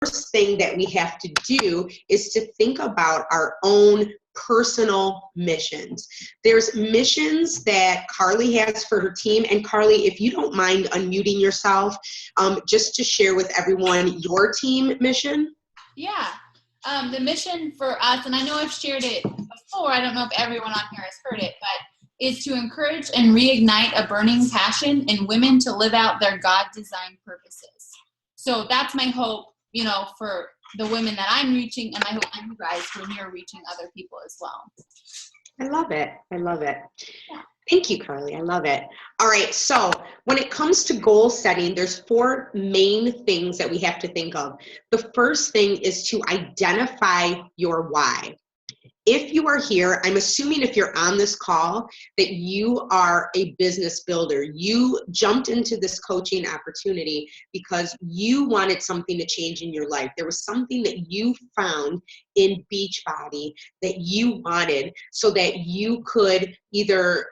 first thing that we have to do is to think about our own personal missions. There's missions that Carly has for her team. And Carly, if you don't mind unmuting yourself, just to share with everyone your team mission. Yeah. The mission for us, and I know I've shared it before, I don't know if everyone on here has heard it, but is to encourage and reignite a burning passion in women to live out their God-designed purposes. So that's my hope, you know, for the women that I'm reaching, and I hope you guys, when you're reaching other people as well. I love it. I love it. Yeah. Thank you, Carly. I love it. All right. So when it comes to goal setting, there's 4 main things that we have to think of. The first thing is to identify your why. If you are here, I'm assuming if you're on this call that you are a business builder. You jumped into this coaching opportunity because you wanted something to change in your life. There was something that you found in Beachbody that you wanted so that you could either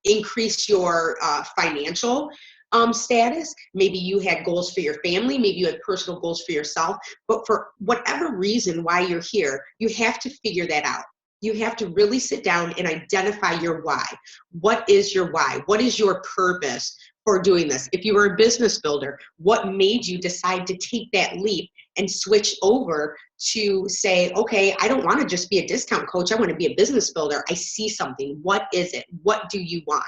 increase your financial status. Maybe you had goals for your family, maybe you had personal goals for yourself, but for whatever reason why you're here, you have to figure that out. You have to really sit down and identify your why. What is your why? What is your purpose for doing this? If you were a business builder, what made you decide to take that leap and switch over to say, okay, I don't want to just be a discount coach. I want to be a business builder. I see something. What is it? What do you want?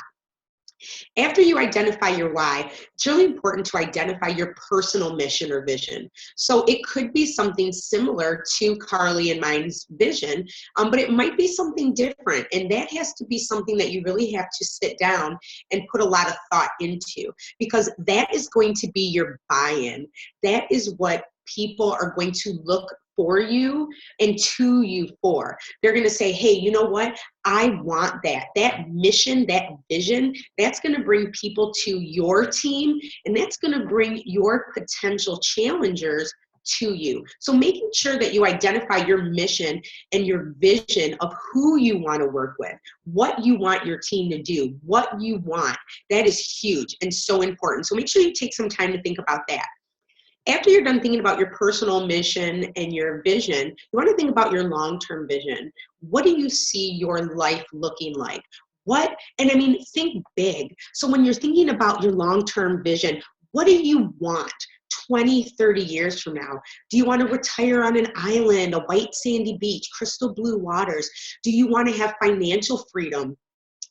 After you identify your why, it's really important to identify your personal mission or vision. So it could be something similar to Carly and mine's vision, but it might be something different. And that has to be something that you really have to sit down and put a lot of thought into, because that is going to be your buy-in. That is what people are going to look for you and to you for. They're going to say, hey, you know what? I want that. That mission, that vision, that's going to bring people to your team, and that's going to bring your potential challengers to you. So making sure that you identify your mission and your vision of who you want to work with, what you want your team to do, what you want, that is huge and so important. So make sure you take some time to think about that. After you're done thinking about your personal mission and your vision, you want to think about your long-term vision. What do you see your life looking like? And I mean, think big. So when you're thinking about your long-term vision, what do you want 20, 30 years from now? Do you want to retire on an island, a white sandy beach, crystal blue waters? Do you want to have financial freedom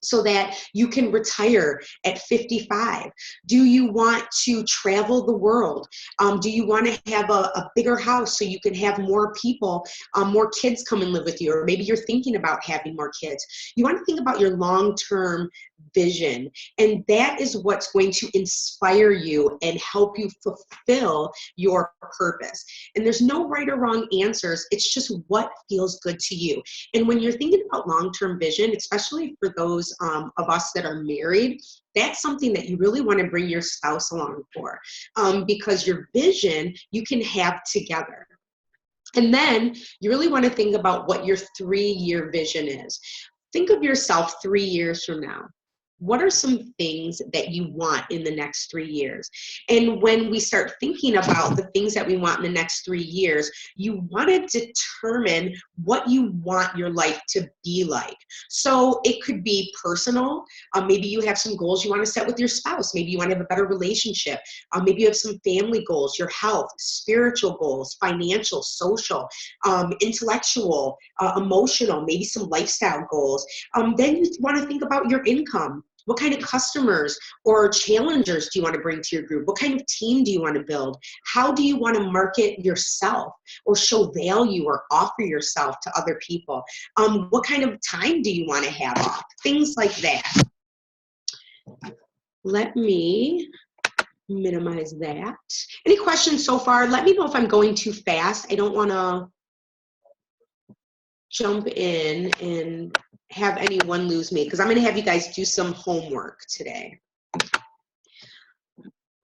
so that you can retire at 55? Do you want to travel the world? Do you want to have a bigger house so you can have more people, more kids come and live with you? Or maybe you're thinking about having more kids. You want to think about your long-term vision, and that is what's going to inspire you and help you fulfill your purpose. And there's no right or wrong answers. It's just what feels good to you. And when you're thinking about long-term vision, especially for those of us that are married, that's something that you really want to bring your spouse along for, because your vision you can have together. And then you really want to think about what your 3-year vision is. Think of yourself 3 years from now. What are some things that you want in the next 3 years? And when we start thinking about the things that we want in the next 3 years, you want to determine what you want your life to be like. So it could be personal. Maybe you have some goals you want to set with your spouse. Maybe you want to have a better relationship. Maybe you have some family goals, your health, spiritual goals, financial, social, intellectual, emotional, maybe some lifestyle goals. Then you want to think about your income. What kind of customers or challengers do you want to bring to your group? What kind of team do you want to build? How do you want to market yourself or show value or offer yourself to other people? What kind of time do you want to have off? Things like that. Let me minimize that. Any questions so far? Let me know if I'm going too fast. I don't want to jump in and have anyone lose me, because I'm going to have you guys do some homework today.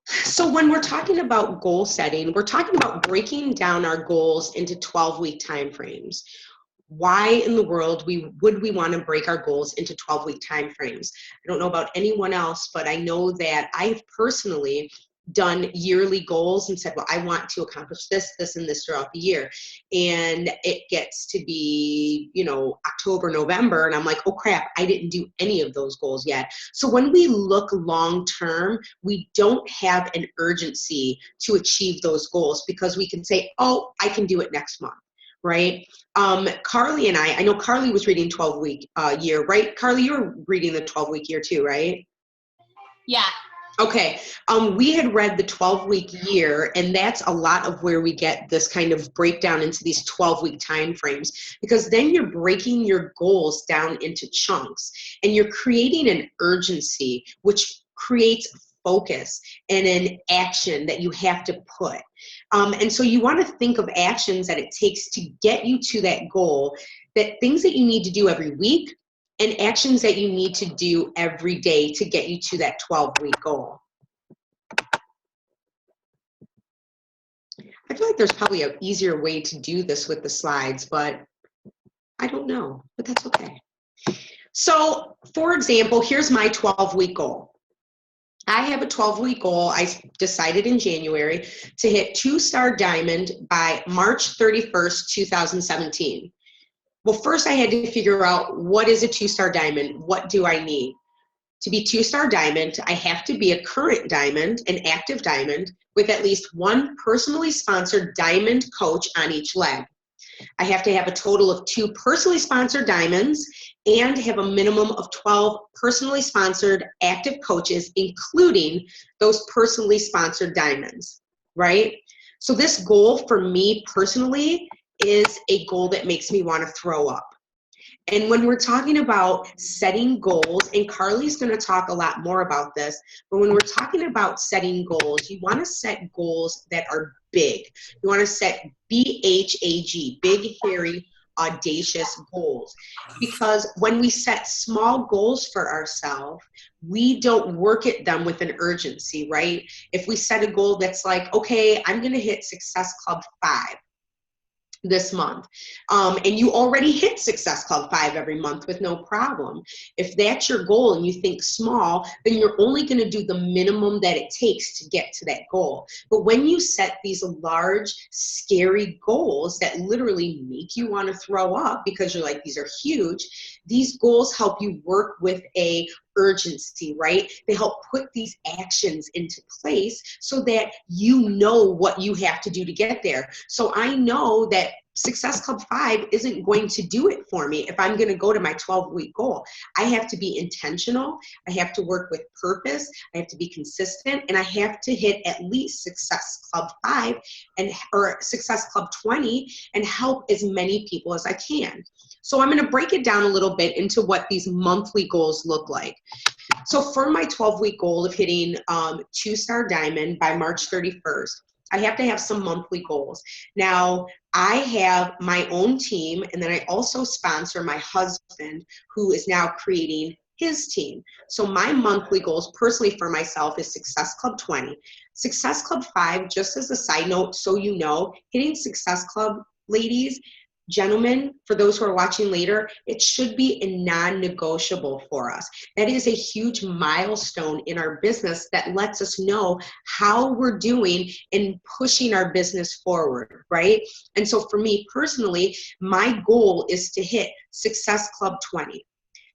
So when we're talking about goal setting, we're talking about breaking down our goals into 12-week time frames. Why in the world would we want to break our goals into 12-week time frames? I don't know about anyone else, but I know that I've personally done yearly goals and said, well, I want to accomplish this, this, and this throughout the year. And it gets to be, October, November, and I'm like, oh crap, I didn't do any of those goals yet. So when we look long term, we don't have an urgency to achieve those goals because we can say, oh, I can do it next month. Right? Carly and I know Carly was reading 12-week year, right? Carly, you were reading the 12-week year too, right? Yeah. Okay. We had read the 12-week year, and that's a lot of where we get this kind of breakdown into these 12-week time frames, because then you're breaking your goals down into chunks and you're creating an urgency, which creates focus and an action that you have to put. And so you want to think of actions that it takes to get you to that goal, that things that you need to do every week, and actions that you need to do every day to get you to that 12-week goal. I feel like there's probably an easier way to do this with the slides, but I don't know, but that's okay. So, for example, here's my 12-week goal. I have a 12-week goal. I decided in January to hit 2-star diamond by March 31st, 2017. Well, first I had to figure out, what is a 2-star diamond? What do I need? To be 2-star diamond, I have to be a current diamond, an active diamond, with at least one personally sponsored diamond coach on each leg. I have to have a total of 2 personally sponsored diamonds and have a minimum of 12 personally sponsored active coaches, including those personally sponsored diamonds, right? So this goal for me personally is a goal that makes me want to throw up. And when we're talking about setting goals, and Carly's going to talk a lot more about this, but when we're talking about setting goals, you want to set goals that are big. You want to set BHAG, big, hairy, audacious goals. Because when we set small goals for ourselves, we don't work at them with an urgency, right? If we set a goal that's like, okay, I'm going to hit Success Club 5 this month, and you already hit Success Club 5 every month with no problem. If that's your goal and you think small, then you're only going to do the minimum that it takes to get to that goal. But when you set these large, scary goals that literally make you want to throw up because you're like, these are huge, these goals help you work with a urgency, right? They help put these actions into place so that you know what you have to do to get there. So I know that Success Club 5 isn't going to do it for me if I'm going to go to my 12-week goal. I have to be intentional. I have to work with purpose. I have to be consistent, and I have to hit at least Success Club 5 or Success Club 20 and help as many people as I can. So I'm going to break it down a little bit into what these monthly goals look like. So for my 12-week goal of hitting 2-star diamond by March 31st, I have to have some monthly goals. Now, I have my own team, and then I also sponsor my husband, who is now creating his team. So my monthly goals personally for myself is Success Club 20. Success Club 5, just as a side note, so you know, hitting Success Club, ladies, gentlemen, for those who are watching later, it should be a non-negotiable for us. That is a huge milestone in our business that lets us know how we're doing in pushing our business forward, right? And so for me personally, my goal is to hit Success Club 20.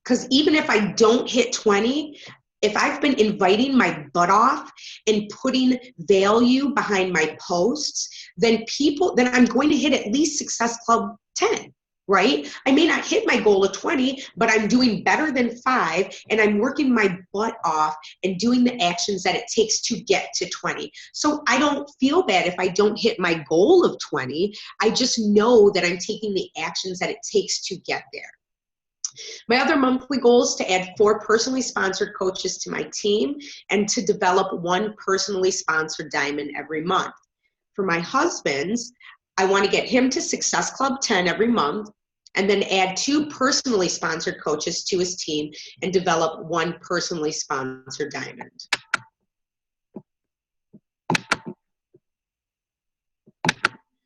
Because even if I don't hit 20, if I've been inviting my butt off and putting value behind my posts, then I'm going to hit at least Success Club 10, right? I may not hit my goal of 20, but I'm doing better than 5, and I'm working my butt off and doing the actions that it takes to get to 20. So I don't feel bad if I don't hit my goal of 20. I just know that I'm taking the actions that it takes to get there. My other monthly goal is to add 4 personally sponsored coaches to my team and to develop 1 personally sponsored diamond every month. For my husband's, I want to get him to Success Club 10 every month, and then add 2 personally sponsored coaches to his team and develop 1 personally sponsored diamond.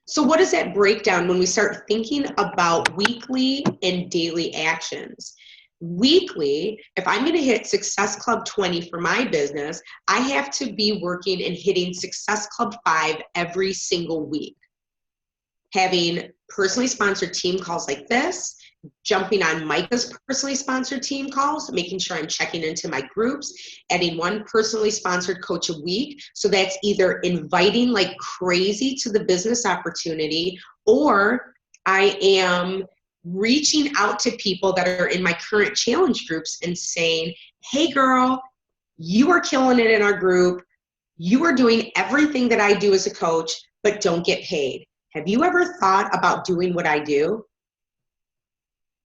So what does that break down when we start thinking about weekly and daily actions? Weekly, if I'm going to hit Success Club 20 for my business, I have to be working and hitting Success Club 5 every single week. Having personally sponsored team calls like this, jumping on Micah's personally sponsored team calls, making sure I'm checking into my groups, adding one personally sponsored coach a week. So that's either inviting like crazy to the business opportunity, or I am reaching out to people that are in my current challenge groups and saying, hey girl, you are killing it in our group. You are doing everything that I do as a coach, but don't get paid. Have you ever thought about doing what I do?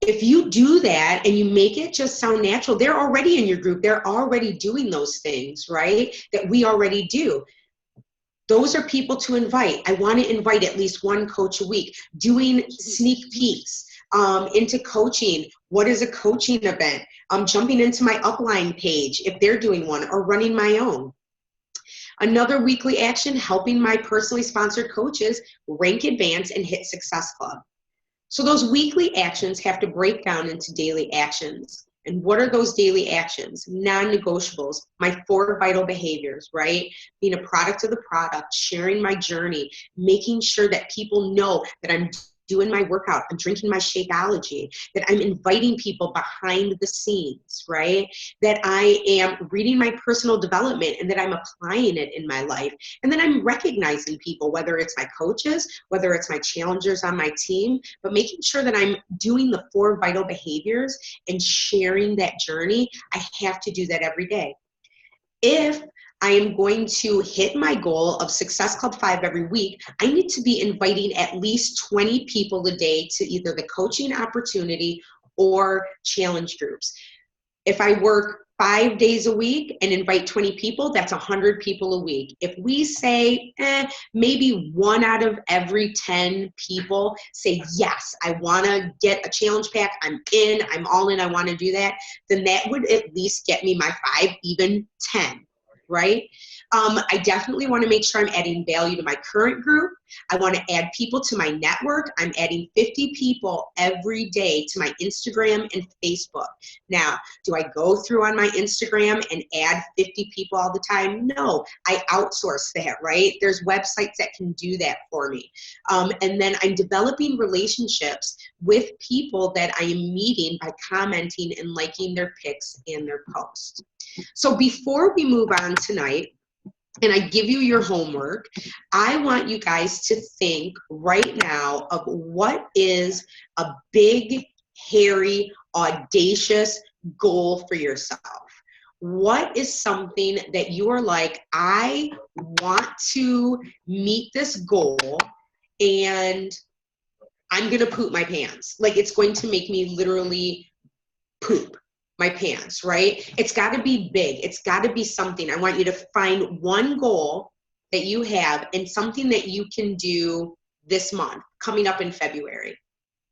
If you do that and you make it just sound natural, they're already in your group. They're already doing those things, right? That we already do. Those are people to invite. I want to invite at least one coach a week, doing sneak peeks into coaching. What is a coaching event? Jumping into my upline page if they're doing one, or running my own. Another weekly action, helping my personally sponsored coaches rank, advance, and hit Success Club. So those weekly actions have to break down into daily actions. And what are those daily actions? Non-negotiables, my 4 vital behaviors, right? Being a product of the product, sharing my journey, making sure that people know that I'm doing my workout, I'm drinking my Shakeology, that I'm inviting people behind the scenes, right? That I am reading my personal development and that I'm applying it in my life. And then I'm recognizing people, whether it's my coaches, whether it's my challengers on my team, but making sure that I'm doing the 4 vital behaviors and sharing that journey. I have to do that every day. If I am going to hit my goal of Success Club 5 every week, I need to be inviting at least 20 people a day to either the coaching opportunity or challenge groups. If I work 5 days a week and invite 20 people, that's 100 people a week. If we say maybe 1 out of every 10 people say, yes, I want to get a challenge pack, I'm in, I'm all in, I want to do that, then that would at least get me my 5, even 10. Right? I definitely want to make sure I'm adding value to my current group. I want to add people to my network. I'm adding 50 people every day to my Instagram and Facebook. Now, do I go through on my Instagram and add 50 people all the time? No, I outsource that, right? There's websites that can do that for me. And then I'm developing relationships with people that I am meeting by commenting and liking their pics and their posts. So before we move on tonight, and I give you your homework, I want you guys to think right now of what is a big, hairy, audacious goal for yourself. What is something that you are like, I want to meet this goal and I'm going to poop my pants. Like, it's going to make me literally poop my pants, right? It's got to be big. It's got to be something. I want you to find one goal that you have and something that you can do this month, coming up in February.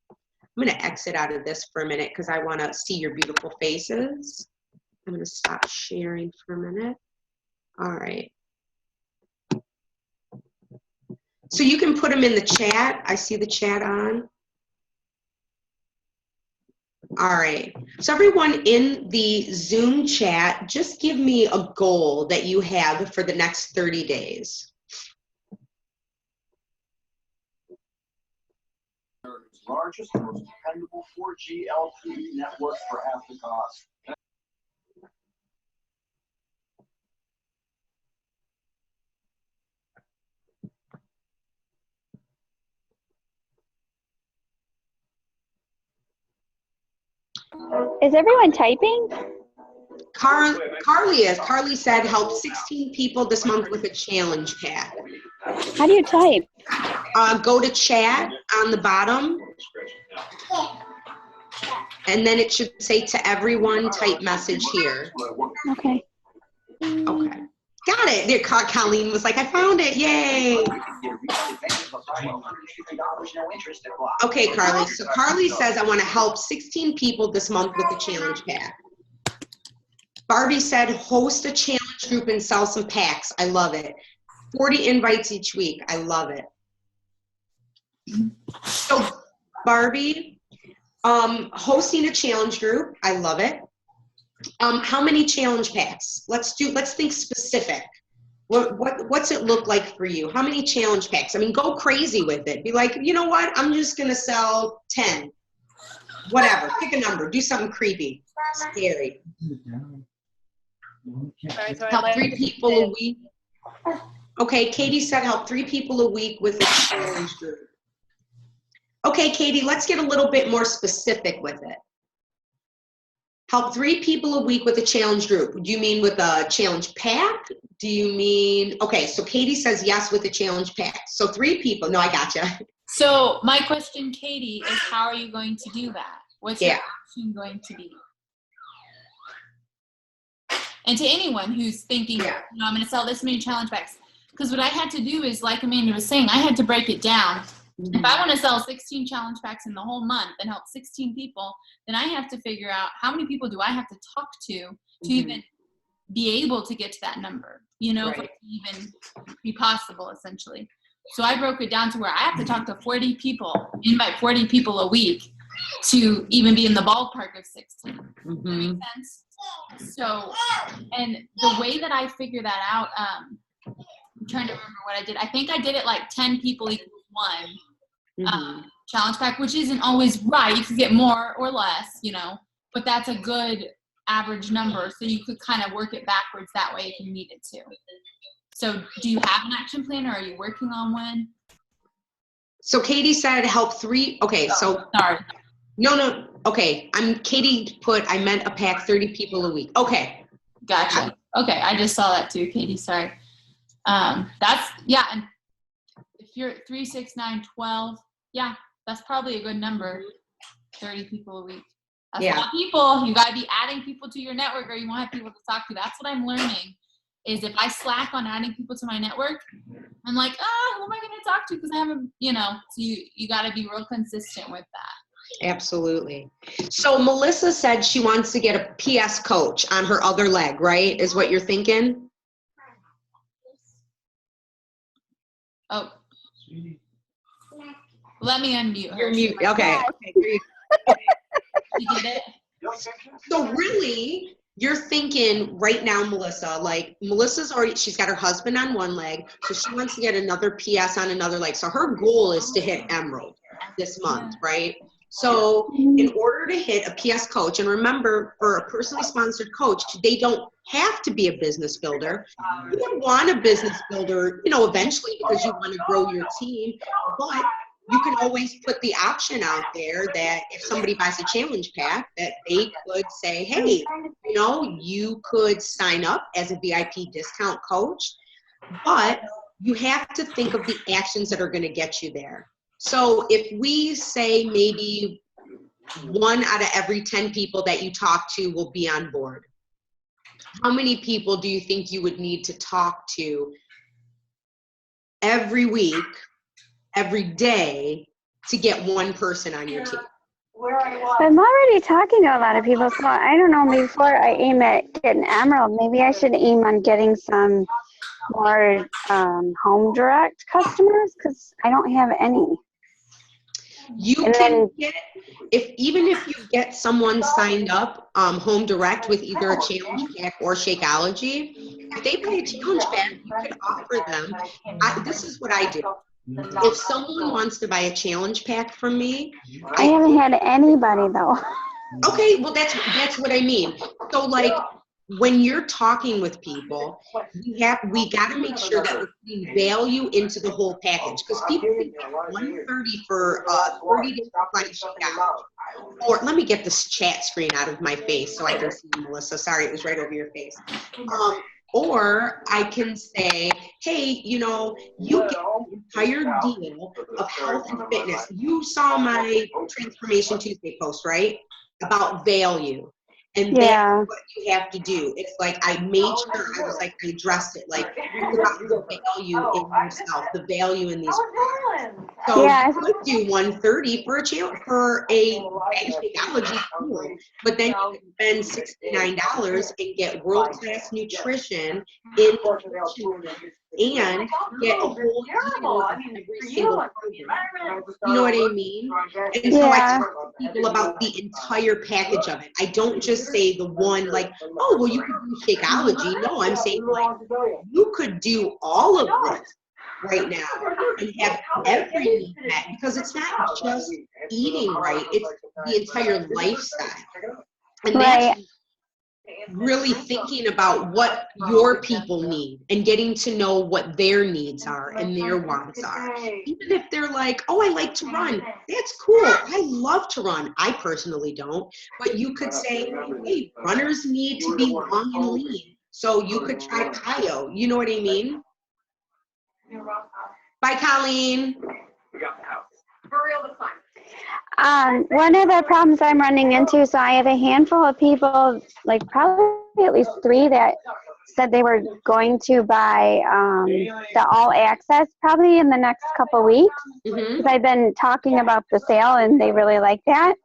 I'm going to exit out of this for a minute because I want to see your beautiful faces. I'm going to stop sharing for a minute. All right. So you can put them in the chat. I see the chat on. All right, so everyone in the Zoom chat, just give me a goal that you have for the next 30 days. Largest and most dependable 4G LTE network for half the cost. Is everyone typing? Carly is. Carly said help 16 people this month with a challenge pack. How do you type? Go to chat on the bottom. And then it should say to everyone, type message here. Okay. Okay. Got it. There, Colleen was like, I found it. Yay. Okay, Carly. So Carly says, I want to help 16 people this month with the challenge pack. Barbie said, host a challenge group and sell some packs. I love it. 40 invites each week. I love it. So Barbie, Hosting a challenge group. I love it. How many challenge packs? Let's think specific. What's it look like for you? How many challenge packs? I mean, go crazy with it. Be like, you know what? I'm just going to sell 10. Whatever. Pick a number. Do something creepy. Scary. Help 3 people a week. Okay, Katie said help 3 people a week with a challenge group. Okay, Katie, let's get a little bit more specific with it. Help 3 people a week with a challenge group. Do you mean with a challenge pack? Do you mean, okay, so Katie says yes with a challenge pack. So 3 people, no, I gotcha. So my question, Katie, is how are you going to do that? What's your action going to be? And to anyone who's thinking, I'm going to sell this many challenge packs. Because what I had to do is, like Amanda was saying, I had to break it down. Mm-hmm. If I want to sell 16 challenge packs in the whole month and help 16 people, then I have to figure out how many people do I have to talk to even be able to get to that number, for it to even be possible, essentially. So I broke it down to where I have to talk to 40 people, invite 40 people a week to even be in the ballpark of 16. Does that make sense? So, and the way that I figure that out, I'm trying to remember what I did. I think I did it like 10 people equals 1 challenge pack, which isn't always right. You could get more or less, but that's a good average number. So you could kind of work it backwards that way if you needed to. So do you have an action plan, or are you working on one? So Katie said help 3. Okay, so. Sorry. No. Okay, Katie I meant a pack 30 people a week. Okay. Gotcha. Okay, I just saw that too, Katie. Sorry. And if you're 3, 6, 9, 12, that's probably a good number. 30 people a week. That's a lot of people. You got to be adding people to your network, or you won't have people to talk to. That's what I'm learning. Is if I slack on adding people to my network, I'm like, who am I going to talk to? Because I haven't, so you got to be real consistent with that. Absolutely. So Melissa said she wants to get a PS coach on her other leg, right? Is what you're thinking? Oh. Let me unmute her. You're mute. Okay. You get it? So really, you're thinking right now, Melissa, like she's got her husband on one leg, so she wants to get another PS on another leg. So her goal is to hit Emerald this month, right? So in order to hit a PS coach, and remember, for a personally sponsored coach, they don't have to be a business builder. You would want a business builder, eventually, because you want to grow your team, but you can always put the option out there that if somebody buys a challenge pack, that they could say, hey, you could sign up as a VIP discount coach, but you have to think of the actions that are going to get you there. So if we say maybe 1 out of every 10 people that you talk to will be on board, how many people do you think you would need to talk to every week, every day, to get 1 person on your team? I'm already talking to a lot of people, so I don't know, before I aim at getting Emerald, maybe I should aim on getting some more home direct customers, because I don't have any. You can get, even if you get someone signed up home direct with either a challenge pack or Shakeology, if they buy a challenge pack, you can offer them. This is what I do. If someone wants to buy a challenge pack from me, I haven't had anybody though. Okay, well that's what I mean. So like when you're talking with people, we got to make sure that we're putting value into the whole package, because people think $130 for 30-day supply Shakeology. Or let me get this chat screen out of my face so I can see Melissa. Sorry, it was right over your face. Or I can say, hey, you get the entire deal of health and fitness. You saw my Transformation Tuesday post, right? About value. And that's what you have to do. It's like I made sure I addressed it. Like, it's about the value in yourself, the value in these products. So you could do $130 for a Shakeology, cool. But then you can spend $69 and get world-class nutrition in and get a whole deal of every single program. You know what I mean? And so I talk to people about the entire package of it. I don't just say the one like, oh, well, you could do Shakeology. No, I'm saying like, you could do all of this right now and have every need met, because it's not just eating right, it's the entire lifestyle. And that's really thinking about what your people need and getting to know what their needs are and their wants are. Even if they're like, oh, I like to run. That's cool. I love to run. I personally don't. But you could say, hey, runners need to be long and lean. So you could try Kayo. You know what I mean? Bye, Colleen. One of the problems I'm running into, so I have a handful of people, like probably at least 3 that said they were going to buy the all access probably in the next couple weeks, because I've been talking about the sale and they really like that.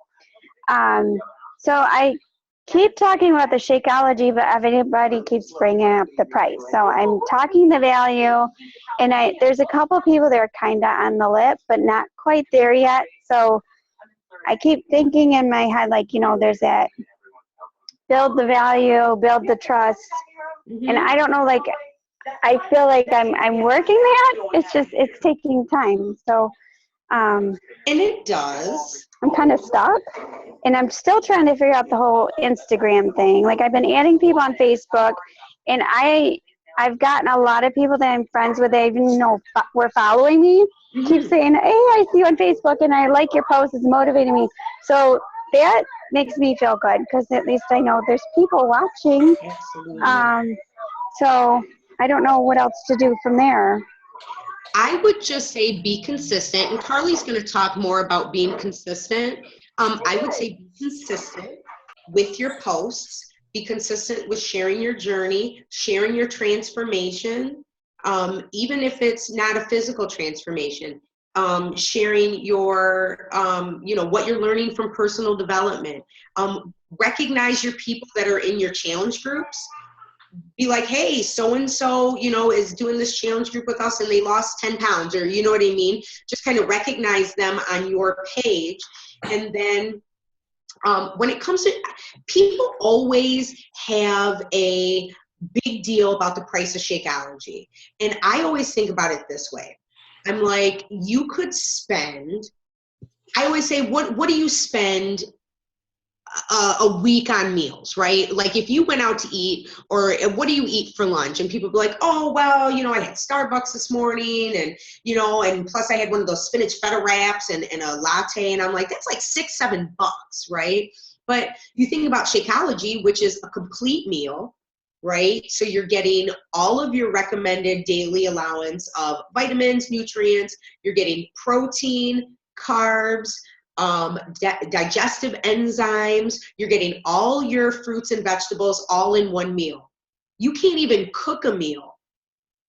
So I keep talking about the Shakeology, but everybody keeps bringing up the price. So I'm talking the value, and there's a couple people that are kind of on the lip, but not quite there yet. So I keep thinking in my head, like, you know, there's that build the value, build the trust. And I don't know, like, I feel like I'm working that. It's taking time. So, and it does. I'm kind of stuck, and I'm still trying to figure out the whole Instagram thing. Like, I've been adding people on Facebook, and I've gotten a lot of people that I'm friends with that even were following me. Keep saying, hey, I see you on Facebook and I like your posts. It's motivating me. So that makes me feel good, because at least I know there's people watching. Absolutely. So I don't know what else to do from there. I would just say be consistent, and Carly's going to talk more about being consistent. I would say be consistent with your posts, be consistent with sharing your journey, sharing your transformation, even if it's not a physical transformation, sharing your, what you're learning from personal development. Recognize your people that are in your challenge groups. Be like, hey, so-and-so, is doing this challenge group with us and they lost 10 pounds, or you know what I mean? Just kind of recognize them on your page. And then when it comes to, people always have a big deal about the price of Shakeology. And I always think about it this way. I'm like, you could spend, I always say, what do you spend a week on meals, right? Like if you went out to eat, or what do you eat for lunch? And people be like, oh, well, I had Starbucks this morning, and, and plus I had one of those spinach feta wraps and a latte. And I'm like, that's like $6-7, right? But you think about Shakeology, which is a complete meal, right? So you're getting all of your recommended daily allowance of vitamins, nutrients, you're getting protein, carbs, digestive enzymes, you're getting all your fruits and vegetables all in one meal. You can't even cook a meal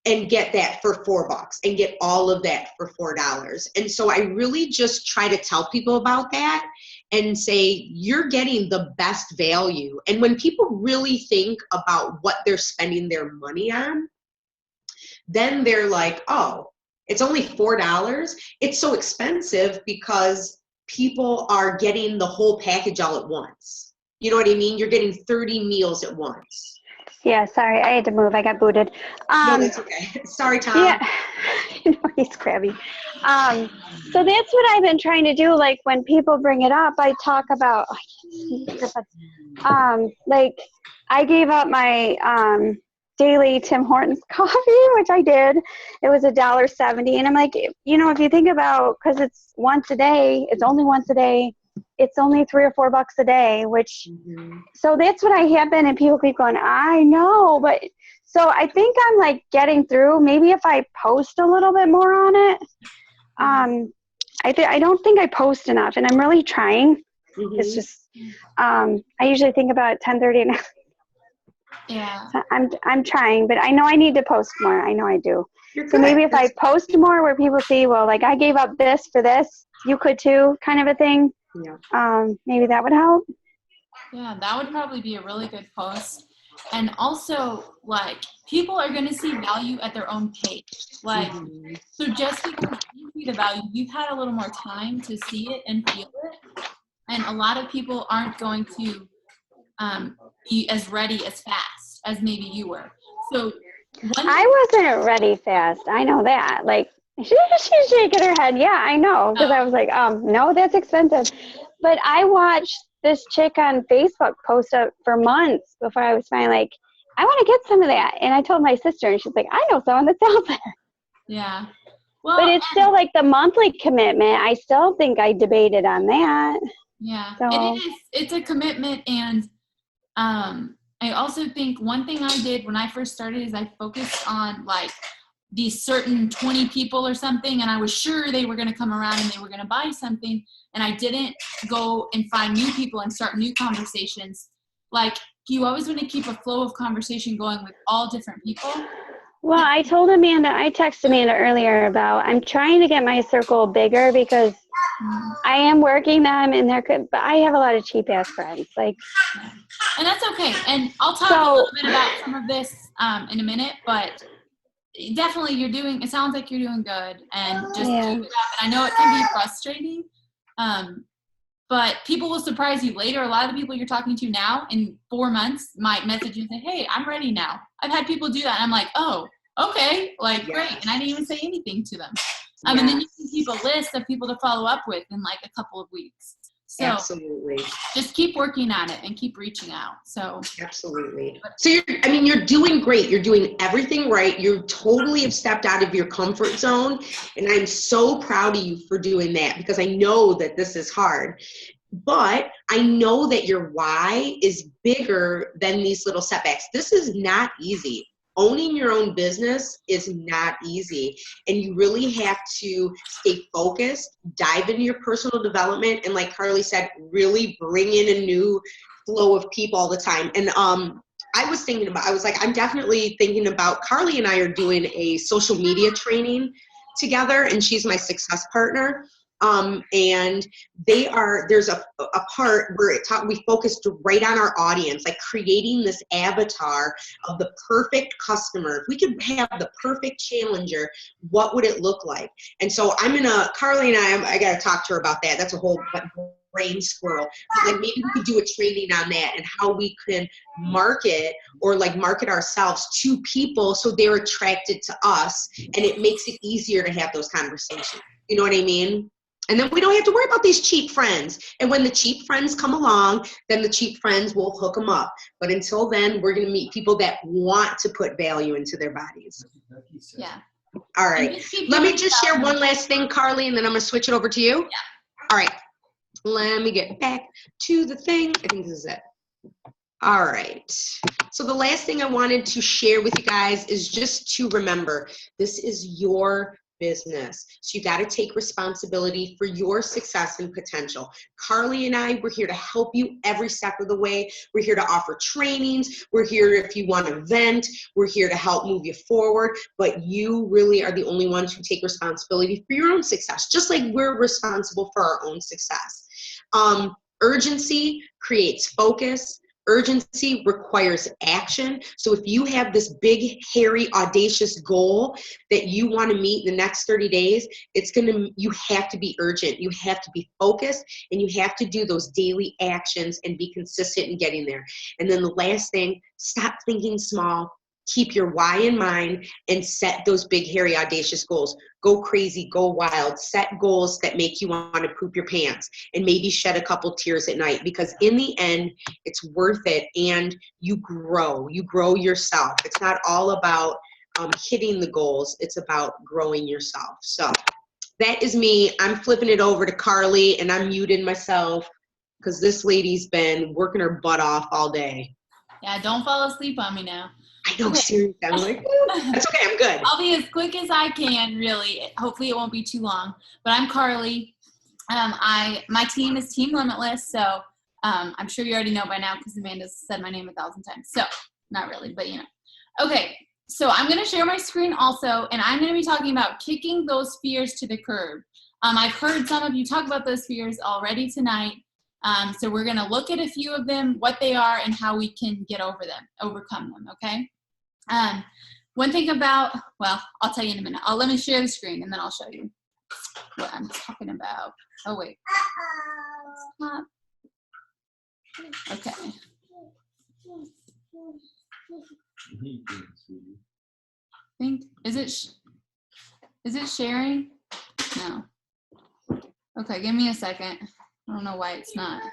and get that for $4 and get all of that for $4. And so I really just try to tell people about that and say, you're getting the best value. And when people really think about what they're spending their money on, then they're like, oh, it's only $4. It's so expensive because people are getting the whole package all at once. You know what I mean? You're getting 30 meals at once. Yeah, sorry, I had to move. I got booted. No, that's okay. Sorry, Tom. Yeah, he's crabby. So that's what I've been trying to do. Like when people bring it up, I talk about, like I gave up my daily Tim Hortons coffee, which I did. It was $1.70, and I'm like, if you think about, because it's once a day, it's only once a day. It's only $3 or $4 a day, which, so that's what I have been, and people keep going, I know, but, so I think I'm like getting through. Maybe if I post a little bit more on it, I don't think I post enough, and I'm really trying. It's just, I usually think about 10:30 and yeah. so I'm trying, but I know I need to post more. I know I do. You're so good. Maybe if I post more where people see, well, like I gave up this for this, you could too, kind of a thing. Yeah. Maybe that would help. Yeah, that would probably be a really good post. And also, like, people are going to see value at their own pace. Like, so just because you see the value, you've had a little more time to see it and feel it. And a lot of people aren't going to be as ready as fast as maybe you were. So I wasn't ready fast. I know that. Like, she's shaking her head. Yeah, I know. Because I was like, no, that's expensive. But I watched this chick on Facebook post up for months before I was finally like, I want to get some of that. And I told my sister, and she's like, I know someone that's out there. Yeah. Well, but it's still like the monthly commitment. I still think I debated on that. Yeah. So. And it's a commitment. And I also think one thing I did when I first started is I focused on like these certain 20 people or something, and I was sure they were going to come around and they were going to buy something, and I didn't go and find new people and start new conversations. Like, you always want to keep a flow of conversation going with all different people. Well, I told Amanda, I texted Amanda earlier about, I'm trying to get my circle bigger because I am working them and but I have a lot of cheap ass friends. Like, and that's okay. And I'll talk a little bit about some of this in a minute, but definitely it sounds like you're doing good, and just keep it up. And I know it can be frustrating, but people will surprise you later. A lot of the people you're talking to now in 4 months might message you and say, hey, I'm ready now. I've had people do that. And I'm like, oh, okay, like, great. And I didn't even say anything to them. And then you can keep a list of people to follow up with in like a couple of weeks. So absolutely, just keep working on it and keep reaching out. So absolutely. So you're doing great. You're doing everything right. You totally have stepped out of your comfort zone. And I'm so proud of you for doing that, because I know that this is hard. But I know that your why is bigger than these little setbacks. This is not easy. Owning your own business is not easy, and you really have to stay focused, dive into your personal development, and like Carly said, really bring in a new flow of people all the time. And I was like, I'm definitely thinking about, Carly and I are doing a social media training together, and she's my success partner. And there's a part where we focused right on our audience, like creating this avatar of the perfect customer. If we could have the perfect challenger, what would it look like? And so Carly and I got to talk to her about that. That's a whole brain squirrel. Like, maybe we could do a training on that and how we can market ourselves to people so they're attracted to us, and it makes it easier to have those conversations. You know what I mean? And then we don't have to worry about these cheap friends. And when the cheap friends come along, then the cheap friends will hook them up. But until then, we're going to meet people that want to put value into their bodies. Yeah. All right. Let me just share one last thing, Carly, and then I'm going to switch it over to you. Yeah. All right. Let me get back to the thing. I think this is it. All right. So the last thing I wanted to share with you guys is just to remember, this is your business. So you got to take responsibility for your success and potential. Carly and I, we're here to help you every step of the way. We're here to offer trainings. We're here if you want to vent. We're here to help move you forward. But you really are the only ones who take responsibility for your own success, just like we're responsible for our own success. Urgency creates focus. Urgency requires action. So if you have this big, hairy, audacious goal that you want to meet in the next 30 days, you have to be urgent. You have to be focused, and you have to do those daily actions and be consistent in getting there. And then the last thing, stop thinking small. Keep your why in mind and set those big, hairy, audacious goals. Go crazy, go wild. Set goals that make you want to poop your pants and maybe shed a couple tears at night, because in the end, it's worth it, and you grow. You grow yourself. It's not all about hitting the goals. It's about growing yourself. So that is me. I'm flipping it over to Carly, and I'm muting myself because this lady's been working her butt off all day. Yeah, don't fall asleep on me now. I know, seriously. I'm like, that's okay, I'm good. I'll be as quick as I can, really. Hopefully it won't be too long. But I'm Carly. My team is Team Limitless, so I'm sure you already know by now because Amanda's said my name 1,000 times. So, not really, but you know. Okay, so I'm going to share my screen also, and I'm going to be talking about kicking those fears to the curb. I've heard some of you talk about those fears already tonight, So we're going to look at a few of them, what they are, and how we can get over them, overcome them, okay? One thing about, well, I'll tell you in a minute. Let me share the screen, and then I'll show you what I'm talking about. Oh, wait. Stop. Okay. Is it sharing? No. Okay, give me a second. I don't know why it's not.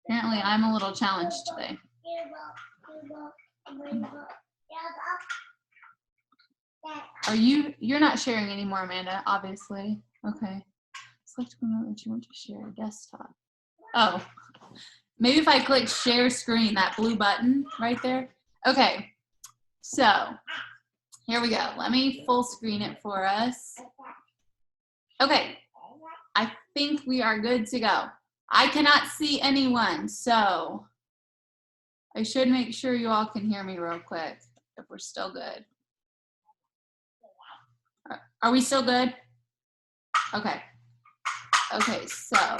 Apparently, I'm a little challenged today. You're not sharing anymore, Amanda, obviously. Okay. Select remote that you want to share desktop. Oh, maybe if I click share screen, that blue button right there. Okay, so here we go. Let me full screen it for us. Okay, I think we are good to go. I cannot see anyone, so I should make sure you all can hear me real quick if we're still good. Are we still good? Okay. Okay, so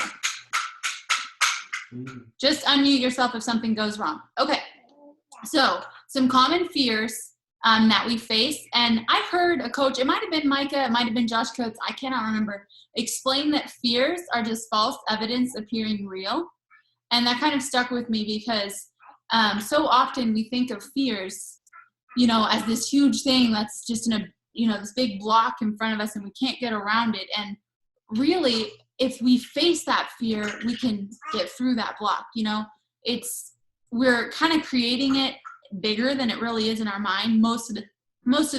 just unmute yourself if something goes wrong. Okay, so some common fears that we face, and I heard a coach, it might have been Micah, it might have been Josh Coates, I cannot remember, explain that fears are just false evidence appearing real. And that kind of stuck with me because so often we think of fears, you know, as this huge thing that's just in a, you know, this big block in front of us and we can't get around it. And really, if we face that fear, we can get through that block. You know, we're kind of creating it bigger than it really is in our mind most of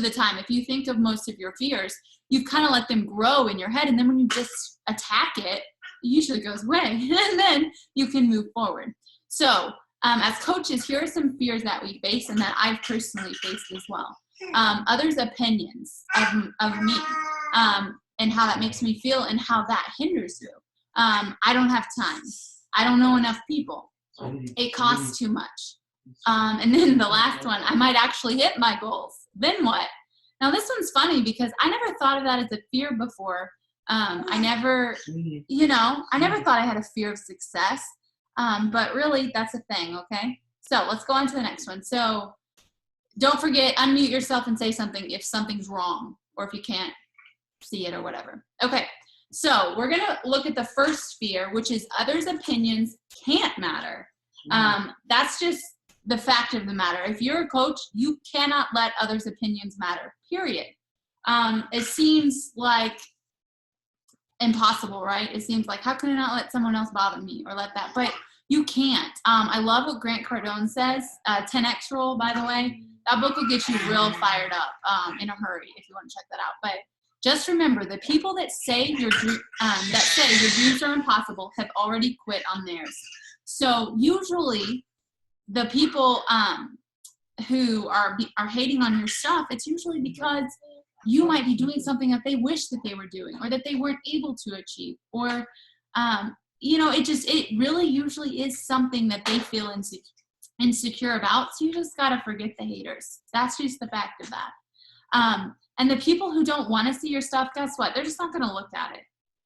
the time. If you think of most of your fears, you've kind of let them grow in your head, and then when you just attack it, it usually goes away, and then you can move forward. So as coaches, here are some fears that we face and that I've personally faced as well. Others' opinions of me, and how that makes me feel and how that hinders you. I don't have time. I don't know enough people. It costs too much. And then the last one, I might actually hit my goals. Then what? Now this one's funny because I never thought of that as a fear before. I never thought I had a fear of success. But really that's a thing, okay? So let's go on to the next one. So don't forget, unmute yourself and say something if something's wrong or if you can't see it or whatever. Okay, so we're gonna look at the first fear, which is others' opinions can't matter. That's just the fact of the matter. If you're a coach, you cannot let others' opinions matter, period. It seems like impossible, right? It seems like, how can I not let someone else bother me or let that, but you can't. I love what Grant Cardone says, 10X rule, by the way. That book will get you real fired up in a hurry if you want to check that out. But just remember, the people that say your dreams are impossible have already quit on theirs. So usually the people who are hating on your stuff, it's usually because you might be doing something that they wish that they were doing or that they weren't able to achieve, or it really usually is something that they feel insecure about. So you just gotta forget the haters. That's just the fact of that. And the people who don't want to see your stuff, guess what? They're just not gonna look at it.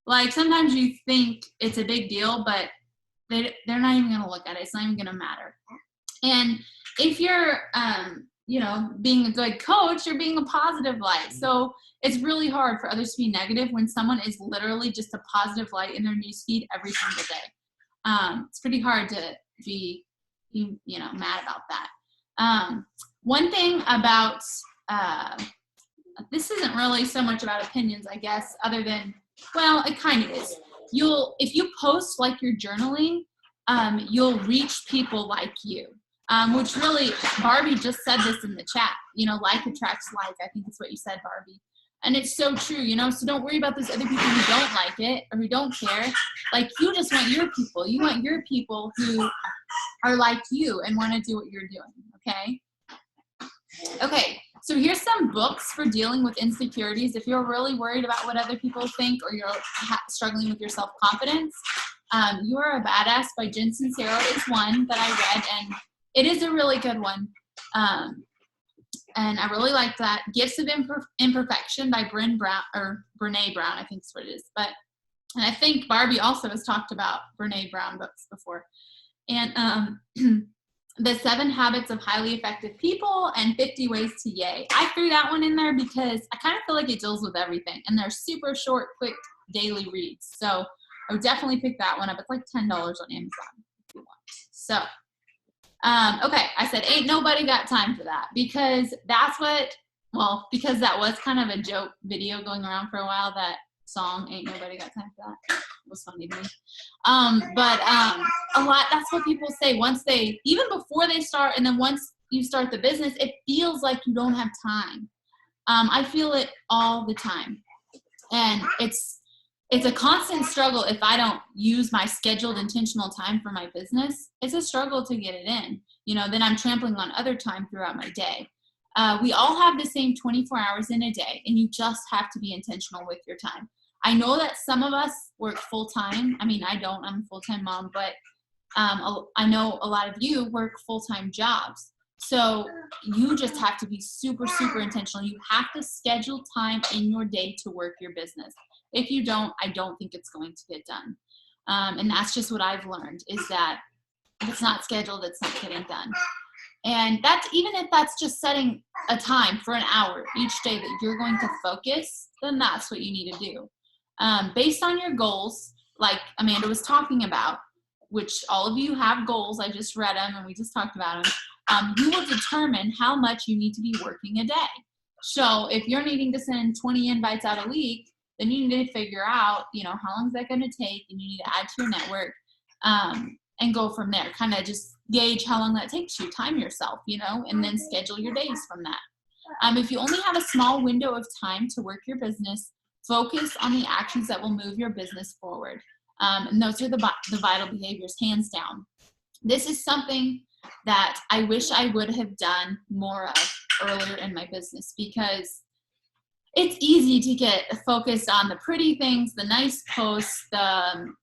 Like sometimes you think it's a big deal, but they're not even gonna look at it. It's not even gonna matter. And if you're being a good coach, you're being a positive light. So it's really hard for others to be negative when someone is literally just a positive light in their newsfeed every single day. It's pretty hard to be mad about that. One thing about this isn't really so much about opinions, I guess, other than, well, it kind of is. If you post like you're journaling, you'll reach people like you. Which really, Barbie just said this in the chat, like attracts like, I think it's what you said, Barbie. And it's so true, so don't worry about those other people who don't like it or who don't care. Like, you just want your people. You want your people who are like you and want to do what you're doing, okay? Okay, so here's some books for dealing with insecurities. If you're really worried about what other people think or you're struggling with your self-confidence, You Are a Badass by Jen Sincero is one that I read, and it is a really good one. And I really like that. Gifts of Imperfection by Brene Brown, I think is what it is. But And I think Barbie also has talked about Brene Brown books before. And the 7 Habits of Highly Effective People and 50 Ways to Yay. I threw that one in there because I kind of feel like it deals with everything. And they're super short, quick daily reads. So I would definitely pick that one up. It's like $10 on Amazon if you want. So, okay, I said ain't nobody got time for that because that's what, well, because that was kind of a joke video going around for a while, that song, ain't nobody got time for that. It was funny to me. But a lot, that's what people say once they, even before they start, and then once you start the business, it feels like you don't have time. I feel it all the time. And it's a constant struggle if I don't use my scheduled intentional time for my business. It's a struggle to get it in. You know, then I'm trampling on other time throughout my day. We all have the same 24 hours in a day, and you just have to be intentional with your time. I know that some of us work full-time. I mean, I don't. I'm a full-time mom, but I know a lot of you work full-time jobs. So you just have to be super, super intentional. You have to schedule time in your day to work your business. If you don't, I don't think it's going to get done. And that's just what I've learned, is that if it's not scheduled, it's not getting done. And that's, even if that's just setting a time for an hour each day that you're going to focus, then that's what you need to do. Based on your goals, like Amanda was talking about, which all of you have goals. I just read them and we just talked about them. You will determine how much you need to be working a day. So if you're needing to send 20 invites out a week, then you need to figure out, you know, how long is that going to take, and you need to add to your network, and go from there. Kind of just gauge how long that takes you, time yourself, you know, and then schedule your days from that. If you only have a small window of time to work your business, focus on the actions that will move your business forward. And those are the vital behaviors, hands down. This is something that I wish I would have done more of earlier in my business, because it's easy to get focused on the pretty things, the nice posts, the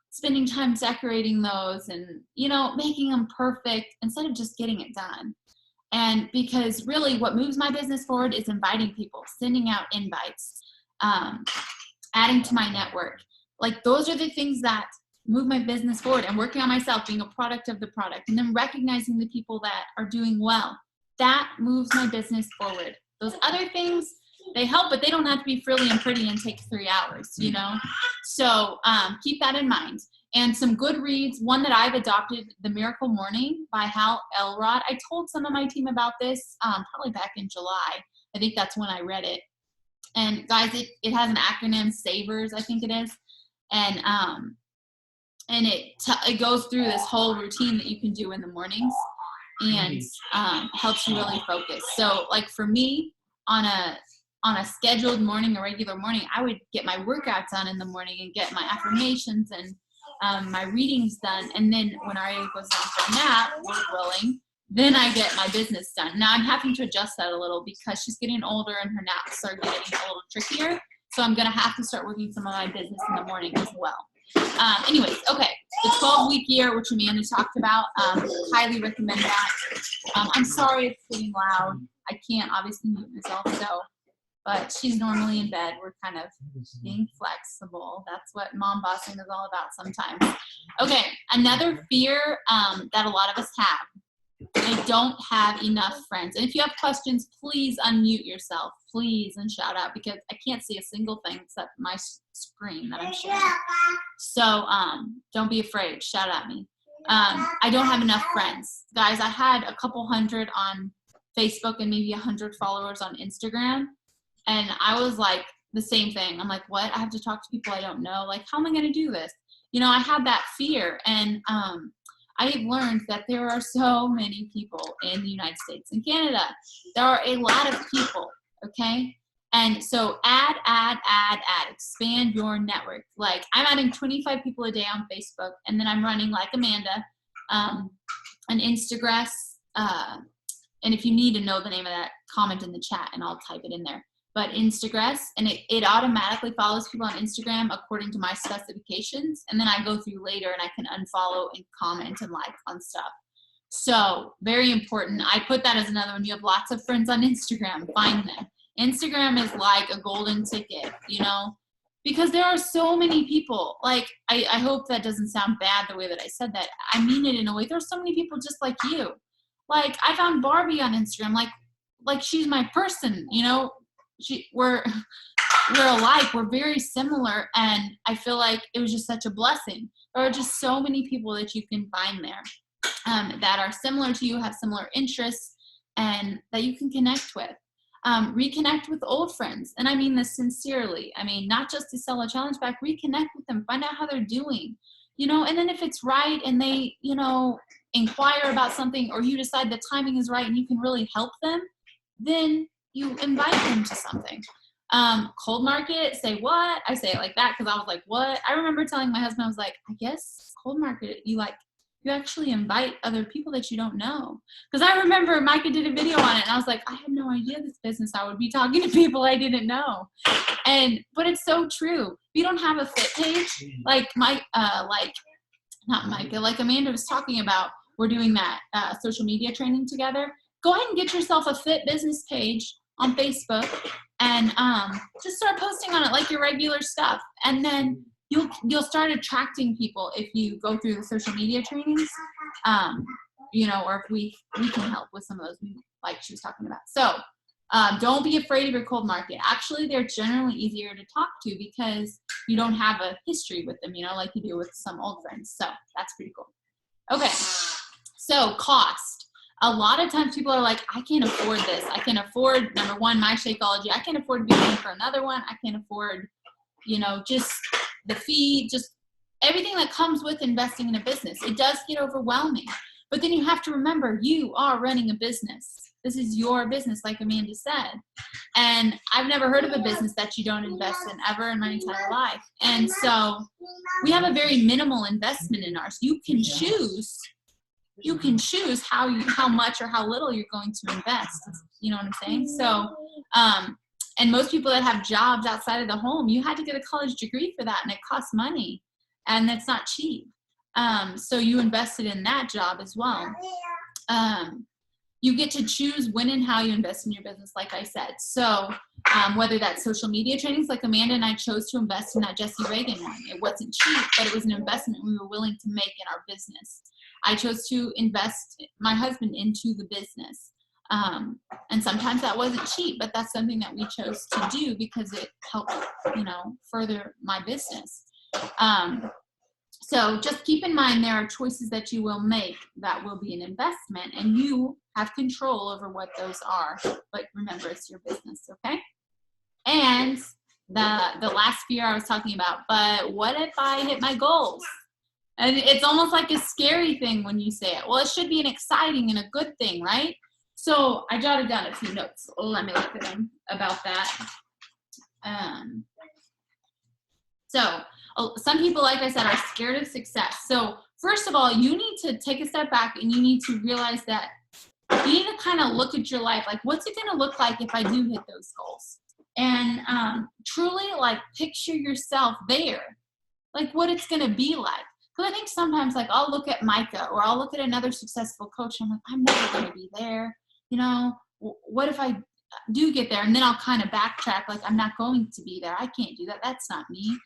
spending time decorating those and, you know, making them perfect instead of just getting it done. And because really what moves my business forward is inviting people, sending out invites, adding to my network. Like, those are the things that move my business forward, and working on myself, being a product of the product, and then recognizing the people that are doing well. That moves my business forward. Those other things, they help, but they don't have to be frilly and pretty and take 3 hours, you know? So keep that in mind. And some good reads, one that I've adopted, The Miracle Morning by Hal Elrod. I told some of my team about this probably back in July. I think that's when I read it. And guys, it has an acronym, SAVERS, I think it is. And it goes through this whole routine that you can do in the mornings, and helps you really focus. So like for me, on a scheduled morning, a regular morning, I would get my workouts done in the morning and get my affirmations and my readings done. And then when Aria goes down for a nap, Lord willing, then I get my business done. Now I'm having to adjust that a little because she's getting older and her naps are getting a little trickier. So I'm going to have to start working some of my business in the morning as well. Anyways, okay, the 12-week year, which Amanda talked about, highly recommend that. I'm sorry it's getting loud. I can't obviously mute myself, so, but she's normally in bed. We're kind of being flexible. That's what mom bossing is all about sometimes. Okay, another fear that a lot of us have. I don't have enough friends. And if you have questions, please unmute yourself, please, and shout out, because I can't see a single thing except my screen that I'm sharing. So don't be afraid. Shout at me. I don't have enough friends. Guys, I had a couple hundred on Facebook and maybe 100 followers on Instagram. And I was like the same thing. I'm like, what? I have to talk to people I don't know. Like, how am I going to do this? You know, I had that fear. And I have learned that there are so many people in the United States and Canada. There are a lot of people, okay? And so add, expand your network. Like, I'm adding 25 people a day on Facebook, and then I'm running, like Amanda, an Instagram. And if you need to know the name of that, comment in the chat and I'll type it in there. But Instagram, and it automatically follows people on Instagram according to my specifications. And then I go through later and I can unfollow and comment and like on stuff. So very important. I put that as another one. You have lots of friends on Instagram. Find them. Instagram is like a golden ticket, you know. Because there are so many people, like, I hope that doesn't sound bad the way that I said that. I mean it in a way. There's so many people just like you. Like, I found Barbie on Instagram. Like she's my person, you know. We're alike. We're very similar. And I feel like it was just such a blessing. There are just so many people that you can find there that are similar to you, have similar interests, and that you can connect with. Reconnect with old friends. And I mean this sincerely. I mean, not just to sell a challenge back, reconnect with them, find out how they're doing, you know, and then if it's right and they, you know, inquire about something, or you decide the timing is right and you can really help them, then you invite them to something. Cold market, say what? I say it like that because I was like, what? I remember telling my husband, I was like, I guess cold market, you actually invite other people that you don't know. Because I remember Micah did a video on it and I was like, I had no idea this business, I would be talking to people I didn't know. But it's so true. If you don't have a fit page, like not Micah, like Amanda was talking about, we're doing that social media training together. Go ahead and get yourself a fit business page on Facebook and just start posting on it like your regular stuff. And then you'll start attracting people if you go through the social media trainings, you know, or if we can help with some of those, like she was talking about. So don't be afraid of your cold market. Actually, they're generally easier to talk to because you don't have a history with them, you know, like you do with some old friends. So that's pretty cool. Okay, so cost. A lot of times people are like, I can't afford this. I can afford, number one, my Shakeology. I can't afford to be paying for another one. I can't afford, you know, just the fee, just everything that comes with investing in a business. It does get overwhelming. But then you have to remember, you are running a business. This is your business, like Amanda said. And I've never heard of a business that you don't invest in ever in my entire life. And so we have a very minimal investment in ours. You can choose how much or how little you're going to invest. You know what I'm saying? So, and most people that have jobs outside of the home, you had to get a college degree for that, and it costs money, and it's not cheap. So you invested in that job as well. You get to choose when and how you invest in your business, like I said. So whether that's social media trainings, like Amanda and I chose to invest in that Jesse Reagan one. It wasn't cheap, but it was an investment we were willing to make in our business. I chose to invest my husband into the business. And sometimes that wasn't cheap, but that's something that we chose to do because it helped, you know, further my business. So just keep in mind, there are choices that you will make that will be an investment, and you have control over what those are. But remember, it's your business, okay? And the last fear I was talking about, but what if I hit my goals? And it's almost like a scary thing when you say it. Well, it should be an exciting and a good thing, right? So I jotted down a few notes. Let me look at them about that. So some people, like I said, are scared of success. So first of all, you need to take a step back and you need to realize that you need to kind of look at your life. Like, what's it going to look like if I do hit those goals? And truly, like, picture yourself there. Like, what it's going to be like. Because I think sometimes, like, I'll look at Micah or I'll look at another successful coach and I'm like, I'm never going to be there. You know, what if I do get there? And then I'll kind of backtrack, like, I'm not going to be there. I can't do that. That's not me.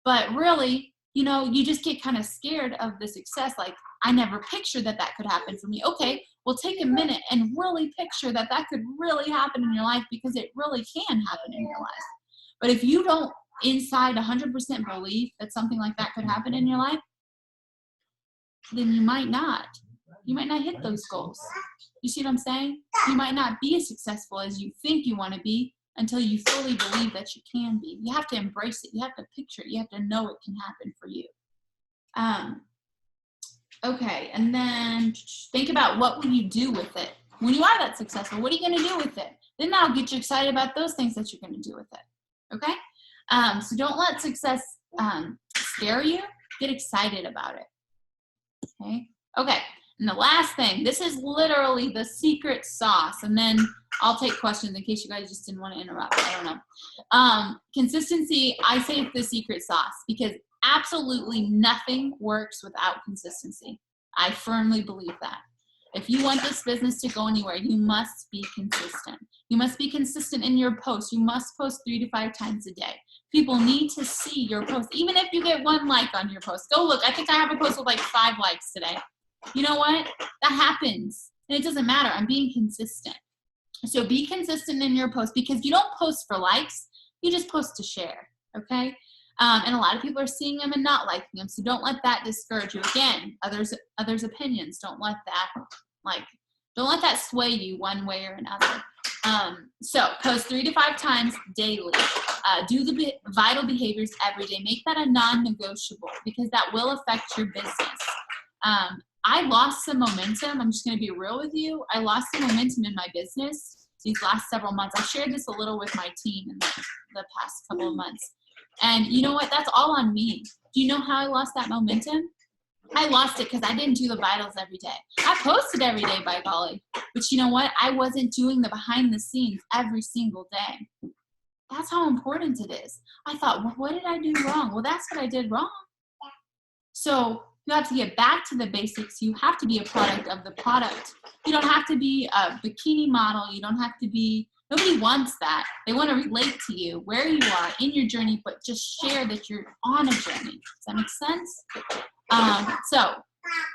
But really, you know, you just get kind of scared of the success. Like, I never pictured that that could happen for me. Okay, well, take a minute and really picture that that could really happen in your life, because it really can happen in your life. But if you don't inside 100% believe that something like that could happen in your life, then you might not hit those goals. You see what I'm saying? You might not be as successful as you think you want to be until you fully believe that you can be. You have to embrace it. You have to picture it. You have to know it can happen for you. Okay, and then think about, what will you do with it? When you are that successful, what are you going to do with it? Then that'll get you excited about those things that you're going to do with it. Okay? So don't let success scare you. Get excited about it. Okay, and the last thing, this is literally the secret sauce, and then I'll take questions in case you guys just didn't want to interrupt. I don't know. Consistency, I say it's the secret sauce, because absolutely nothing works without consistency. I firmly believe that. If you want this business to go anywhere, you must be consistent. You must be consistent in your posts. You must post 3 to 5 times a day. People need to see your post. Even if you get 1 like on your post, go look. I think I have a post with like 5 likes today. You know what? That happens. And it doesn't matter. I'm being consistent. So be consistent in your post, because you don't post for likes. You just post to share. Okay? And a lot of people are seeing them and not liking them. So don't let that discourage you. Again, others' opinions. Don't let that sway you one way or another. So post 3 to 5 times daily. Do the vital behaviors every day. Make that a non-negotiable, because that will affect your business. I lost some momentum. I'm just going to be real with you. I lost some momentum in my business these last several months. I shared this a little with my team in the past couple of months. And you know what? That's all on me. Do you know how I lost that momentum? I lost it because I didn't do the vitals every day. I posted every day, by golly. But you know what? I wasn't doing the behind the scenes every single day. That's how important it is. I thought, well, what did I do wrong? Well, that's what I did wrong. So you have to get back to the basics. You have to be a product of the product. You don't have to be a bikini model. You don't have to be, nobody wants that. They want to relate to you, where you are in your journey, but just share that you're on a journey. Does that make sense?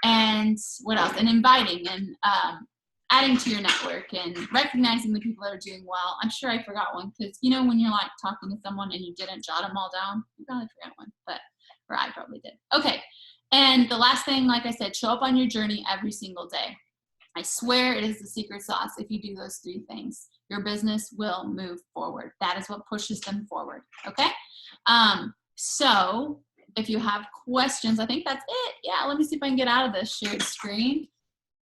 And what else? And inviting and adding to your network and recognizing the people that are doing well. I'm sure I forgot one, because you know when you're like talking to someone and you didn't jot them all down, you probably forgot one, or I probably did. Okay. And the last thing, like I said, show up on your journey every single day. I swear it is the secret sauce. If you do those 3 things, your business will move forward. That is what pushes them forward. Okay. So if you have questions, I think that's it. Yeah. Let me see if I can get out of this shared screen,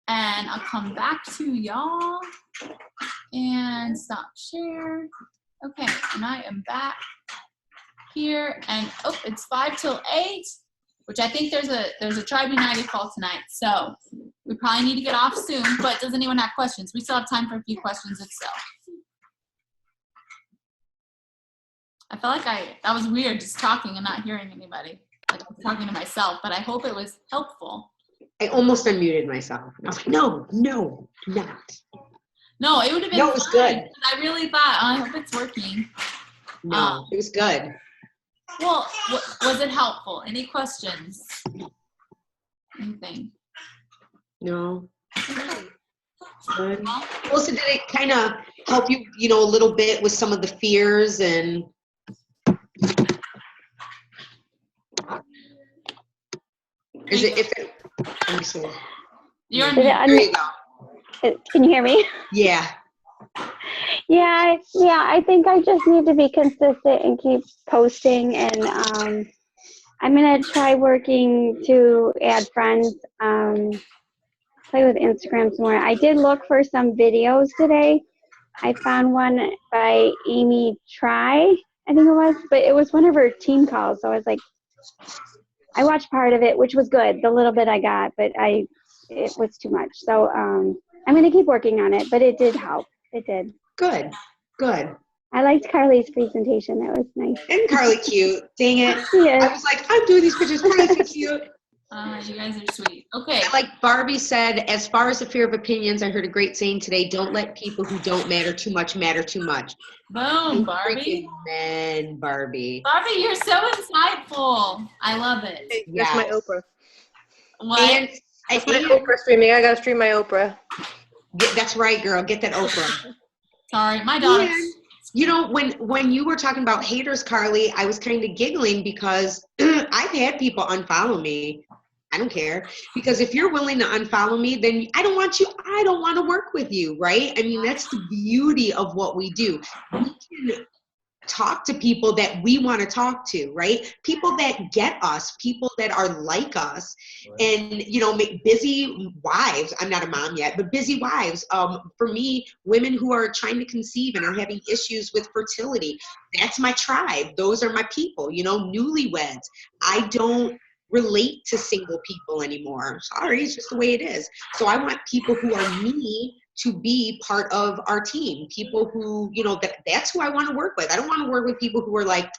and I'll come back to y'all and stop share. Okay. And I am back here, and it's 5 till 8. Which I think there's a Tribe United call tonight. So we probably need to get off soon, but does anyone have questions? We still have time for a few questions if so. I felt like that was weird, just talking and not hearing anybody. Like I was talking to myself, but I hope it was helpful. I almost unmuted myself. I was like, no, not. No, it would have been No, it was good. I really thought, I hope it's working. No, it was good. Well, was it helpful? Any questions? Anything? No. Good. Well, so did it kind of help you, a little bit with some of the fears and? Is it, let me see. There you go. Can you hear me? Yeah. Yeah, I think I just need to be consistent and keep posting, and I'm going to try working to add friends, play with Instagram some more. I did look for some videos today. I found one by Amy Try, I think it was, but it was one of her team calls, so I was like, I watched part of it, which was good, the little bit I got, but it was too much. So I'm going to keep working on it, but it did help. It did. Good. I liked Carly's presentation. That was nice. Isn't Carly cute? Dang it. Yes. I was like, I'm doing these pictures. Carly's so cute. You guys are sweet. Okay. Like Barbie said, as far as the fear of opinions, I heard a great saying today, don't let people who don't matter too much matter too much. Boom, Barbie. Man, Barbie. Barbie, you're so insightful. I love it. That's my Oprah. What? And That's my Oprah streaming. I gotta stream my Oprah. That's right, girl. Get that Oprah. Sorry, my daughter. When you were talking about haters, Carly, I was kind of giggling because I've had people unfollow me. I don't care. Because if you're willing to unfollow me, then I don't want you. I don't want to work with you, right? I mean, that's the beauty of what we do. We can talk to people that we want to talk to, right? People that get us, people that are like us, and busy wives. I'm not a mom yet, but busy wives. For me, women who are trying to conceive and are having issues with fertility. That's my tribe. Those are my people. Newlyweds. I don't relate to single people anymore. Sorry, it's just the way it is. So I want people who are me to be part of our team. People who, that's who I want to work with. I don't want to work with people who are like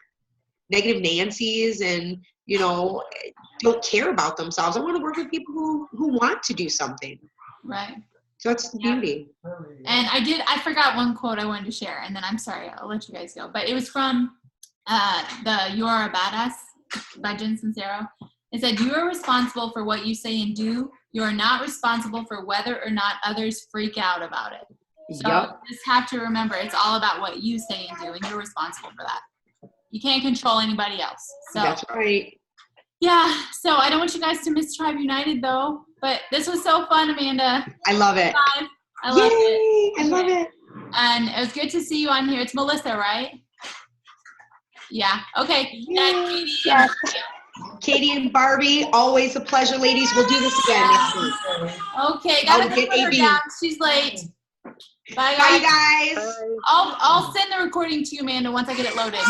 negative Nancy's and, don't care about themselves. I want to work with people who want to do something. Right. So it's the beauty. And I forgot one quote I wanted to share, and then I'm sorry, I'll let you guys go. But it was from the You Are a Badass by Jen Sincero. It said, you are responsible for what you say and do. You are not responsible for whether or not others freak out about it. So you just have to remember, it's all about what you say and do, and you're responsible for that. You can't control anybody else. So That's right. yeah, so I don't want you guys to miss Tribe United, though. But this was so fun, Amanda. I love it. I love it. I love it. And it was good to see you on here. It's Melissa, right? Yeah. Okay. And Katie, Yes. Katie and Barbie, always a pleasure, ladies. We'll do this again next week. okay, gotta I'll go get put her AB. down. She's late. Bye, Bye, guys. guys. I'll send the recording to you, Amanda, once I get it loaded.